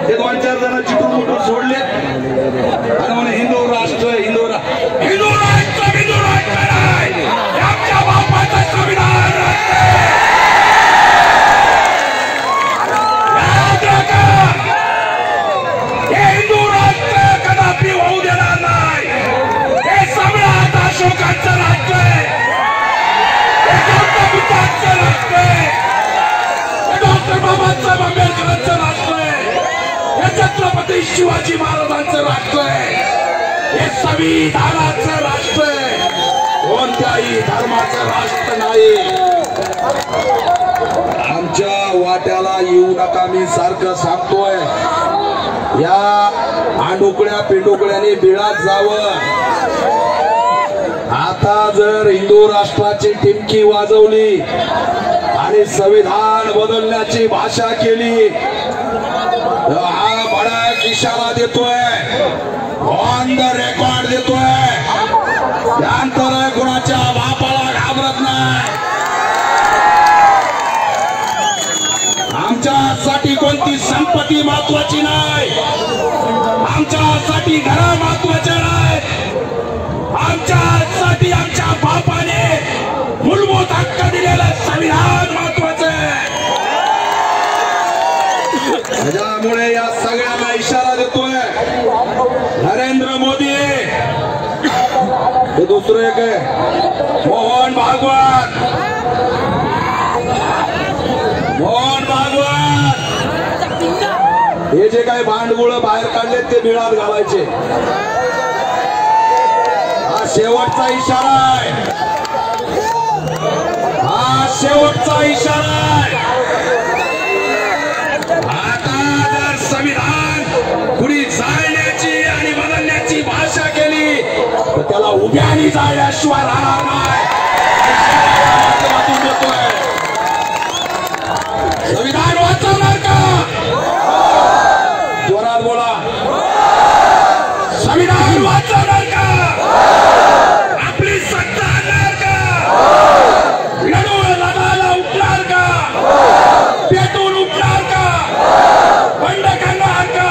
ते 2-4 जण चिटून मुटून सोडले आणि म्हणे हिंदू राष्ट्र हिंदू राष्ट्र हिंदू राष्ट्र नाही आमच्या बापाचं संविधान हे हिंदू राष्ट्र कदापि होऊ देणार नाही. हे सम्राट अशोकांचं राष्ट्र आहे, हे गौतम बुद्धांचं राष्ट्र आहे, हे डॉक्टर बाबासाहेब आंबेडकरांचं राष्ट्र आहे, हे छत्रपती शिवाजी महाराजांचं राष्ट्र आहे, हे संविधानाचं राष्ट्र आहे, कोणत्याही धर्माचं राष्ट्र नाही. आमच्या वाट्याला येऊ नका मी सारखं सांगतोय. या आंडुकड्या पिंडुकड्याने बिळात जावं. आता जर हिंदू राष्ट्राची टिमकी वाजवली आणि संविधान बदलण्याची भाषा केली तर हा भडक इशारा देतोय, ऑन द रेकॉर्ड देतोय. त्यानंतर कुणाच्या बापाला घाबरत नाही. आमच्यासाठी कोणती संपत्ती महत्वाची नाही, आमच्यासाठी घरा महत्वाच्या नाही, आमच्यासाठी आमच्या बापाने मूलभूत हक्क दिलेलं संविधान महत्वाचं आहे. त्यामुळे या सगळ्यांना इशारा देतोय नरेंद्र मोदी. हे दुसरं एक आहे मोहन भागवत. मोहन भागवत हे जे काही भांडवळ बाहेर काढले ते बिळात घालायचे. हा शेवटचा इशारा आहे, हा शेवटचा इशारा आहे. आता जर संविधान कुणी जाळण्याची आणि बदलण्याची भाषा केली तर त्याला उभ्याने जाळल्याशिवाय राहणार नाही. संविधान वाचवणार का? जोरात बोला. संविधान वाचवणार का? आपली सत्ता आणणार का? लढून लढायला उठणार का? पेटून उठणार का? बंड करणार का?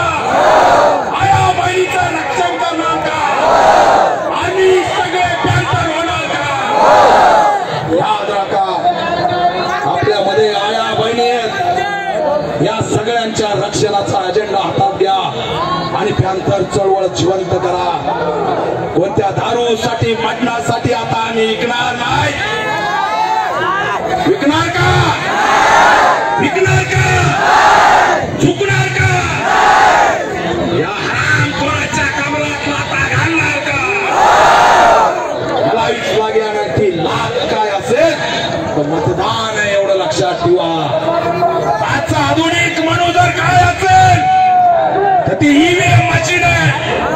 आया बहिणीचं रक्षण करणार का? आम्ही सगळे पॅन्टर होणार का? याद राखा, आपल्यामध्ये आया बहिणी या सगळ्यांच्या रक्षणाचा अजेंडा हातात घ्या आणि पॅन्थर चळवळ जिवंत करा. कोणत्या दारूसाठी मटणासाठी आता आम्ही विकणार नाही. विकणार का? विकणार का? झुकणार का? या हरामखोराच्या कमरात लाथा घालणार का? मला वीस लागण्याची लाच काय असेल तर मतदान आहे, एवढं लक्षात ठेवा. आजचा आधुनिक म्हणून जर काय असेल तर ती ईव्हीएम मशीन आहे.